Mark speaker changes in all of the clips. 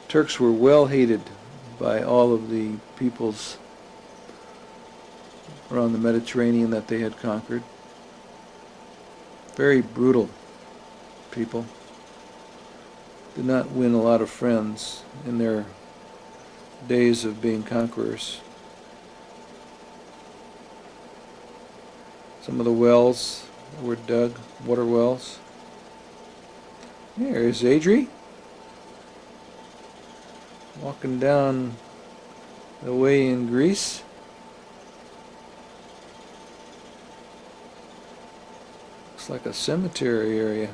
Speaker 1: Turks were well hated by all of the peoples around the Mediterranean that they had conquered. Very brutal people. Did not win a lot of friends in their days of being conquerors. Some of the wells were dug, water wells. Here's Adrie, walking down the way in Greece. Looks like a cemetery area.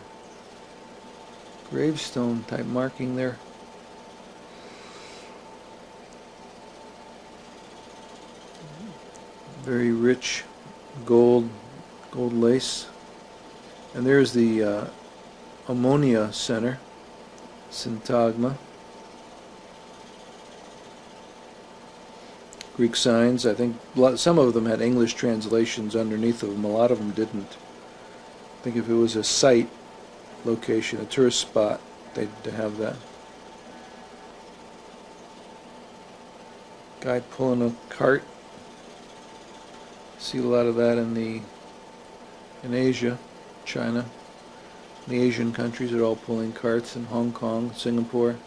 Speaker 1: Gravestone type marking there. Very rich gold lace. And there's the ammonia center, syntagma. Greek signs. I think some of them had English translations underneath of them. A lot of them didn't. I think if it was a site location, a tourist spot, they'd have that. Guy pulling a cart. See a lot of that in Asia, China. The Asian countries are all pulling carts in Hong Kong, Singapore.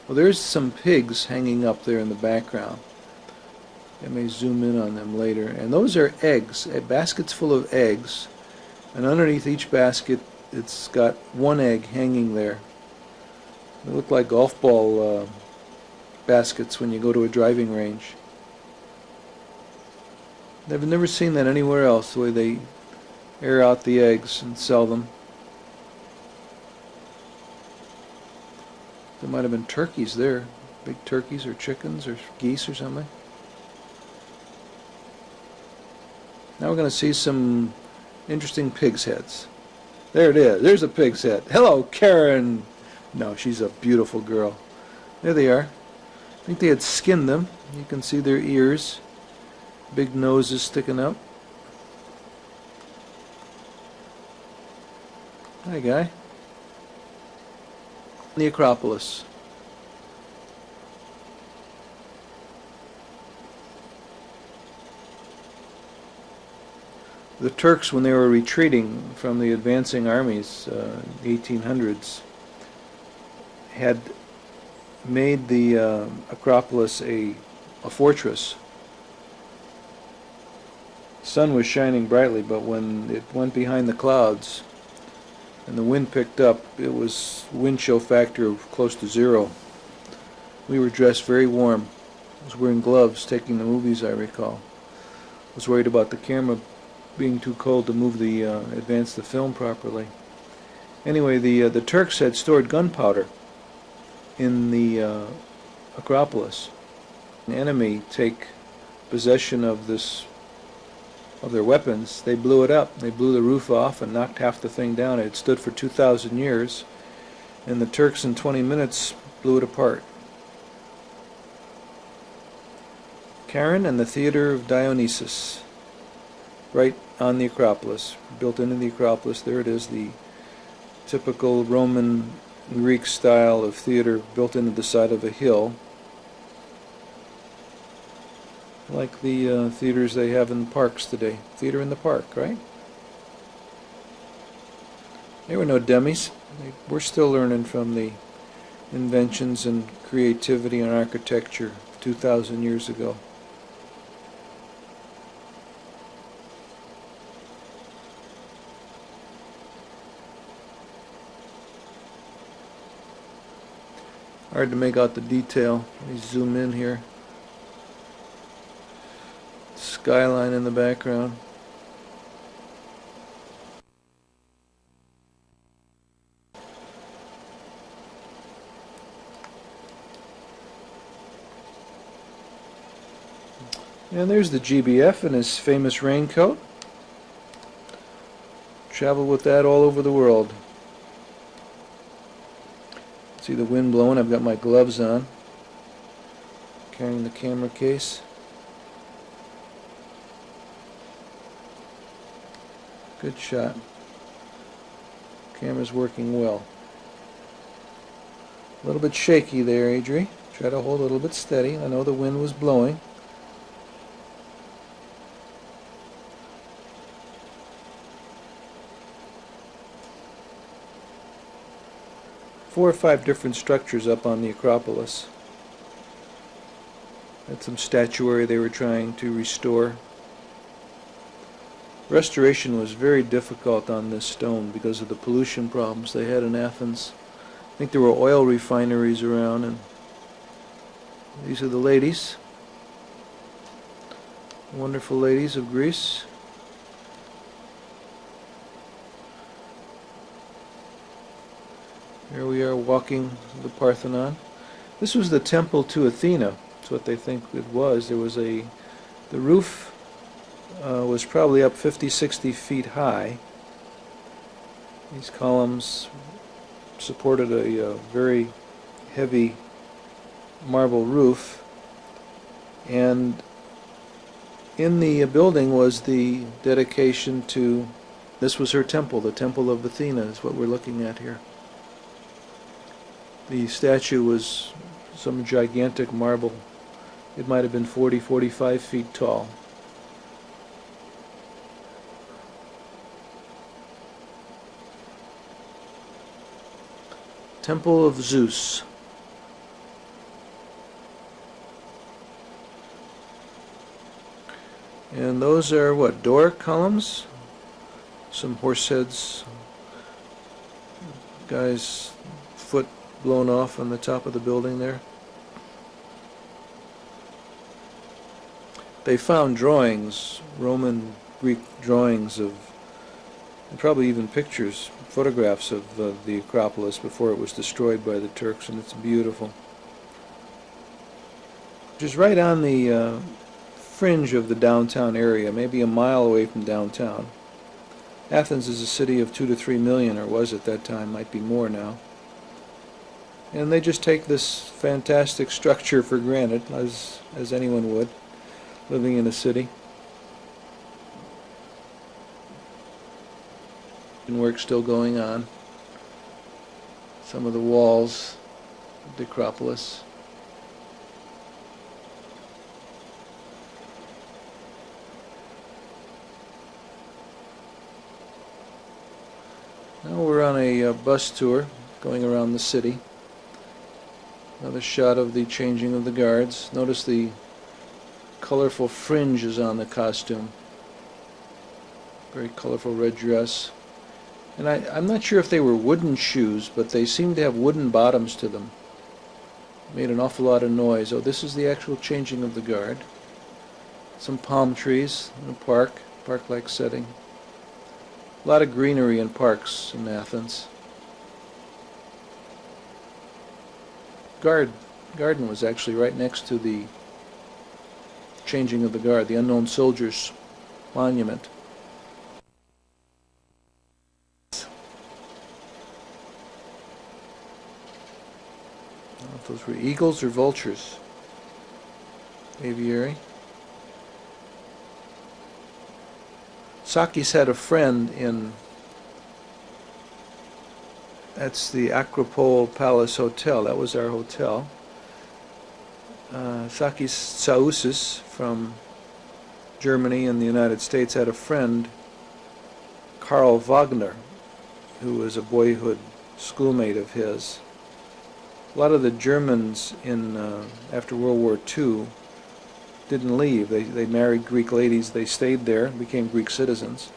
Speaker 1: Well, there's some pigs hanging up there in the background. I may zoom in on them later. And those are eggs, baskets full of eggs. And underneath each basket, it's got one egg hanging there. They look like golf ball baskets when you go to a driving range. I've never seen that anywhere else, the way they air out the eggs and sell them. There might have been turkeys there, big turkeys or chickens or geese or something. Now we're going to see some interesting pig's heads. There it is. There's a pig's head. Hello, Caryn. No, she's a beautiful girl. There they are. I think they had skinned them. You can see their ears. Big noses sticking up. Hi, guy. The Acropolis. The Turks, when they were retreating from the advancing armies in the 1800s, had made the Acropolis a fortress. The sun was shining brightly, but when it went behind the clouds and the wind picked up, it was wind chill factor of close to 0. We were dressed very warm. I was wearing gloves taking the movies, I recall. I was worried about the camera being too cold to move advance the film properly. Anyway, the Turks had stored gunpowder in the Acropolis. An enemy take possession of their weapons, they blew it up. They blew the roof off and knocked half the thing down. It had stood for 2,000 years, and the Turks in 20 minutes blew it apart. Caryn and the Theatre of Dionysus, right on the Acropolis, built into the Acropolis. There it is, the typical Roman Greek style of theater built into the side of a hill, like the theaters they have in parks today. Theater in the park, right? There were no dummies. We're still learning from the inventions and creativity and architecture 2,000 years ago. Hard to make out the detail. Let me zoom in here. Skyline in the background. And there's the GBF in his famous raincoat. Travel with that all over the world. See the wind blowing. I've got my gloves on, carrying the camera case. Good shot. Camera's working well. A little bit shaky there, Adrie. Try to hold a little bit steady. I know the wind was blowing. Four or five different structures up on the Acropolis. Had some statuary they were trying to restore. Restoration was very difficult on this stone because of the pollution problems they had in Athens. I think there were oil refineries around, and these are the ladies. Wonderful ladies of Greece. Here we are walking the Parthenon. This was the temple to Athena. That's what they think it was. The roof was probably up 50, 60 feet high. These columns supported a very heavy marble roof, and in the building was the dedication to, this was her temple, the Temple of Athena is what we're looking at here. The statue was some gigantic marble. It might have been 40, 45 feet tall. Temple of Zeus. And those are what, door columns? Some horse heads. Guy's foot blown off on the top of the building there. They found drawings, Roman, Greek drawings of, and probably even pictures, photographs of the Acropolis before it was destroyed by the Turks, and it's beautiful. Just right on the fringe of the downtown area, maybe a mile away from downtown. Athens is a city of 2 to 3 million, or was at that time, might be more now. And they just take this fantastic structure for granted, as anyone would, living in a city. And work still going on. Some of the walls of the Acropolis. Now we're on a bus tour going around the city. Another shot of the changing of the guards. Notice the colorful fringes on the costume. Very colorful red dress. And I'm not sure if they were wooden shoes, but they seemed to have wooden bottoms to them. Made an awful lot of noise. Oh, this is the actual changing of the guard. Some palm trees in a park-like setting. A lot of greenery in parks in Athens. Garden was actually right next to the changing of the guard, the unknown soldiers monument. I don't know if those were eagles or vultures. Aviary. Sakis had a friend in, that's the Acropole Palace Hotel, that was our hotel. Sakis Saousis from Germany and the United States had a friend, Carl Wagner, who was a boyhood schoolmate of his. A lot of the Germans after World War II didn't leave. They married Greek ladies. They stayed there, became Greek citizens.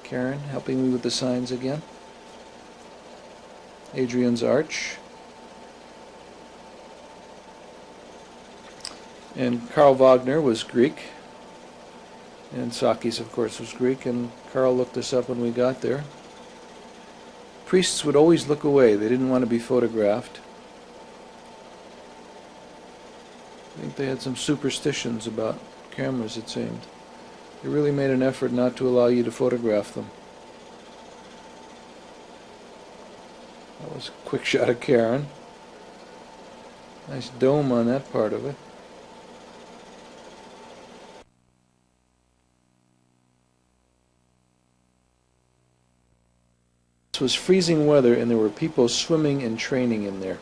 Speaker 1: Caryn, helping me with the signs again. Hadrian's Arch. And Carl Wagner was Greek. And Sakis, of course, was Greek. And Carl looked us up when we got there. Priests would always look away. They didn't want to be photographed. I think they had some superstitions about cameras, it seemed. They really made an effort not to allow you to photograph them. That was a quick shot of Caryn. Nice dome on that part of it. This was freezing weather, and there were people swimming and training in there.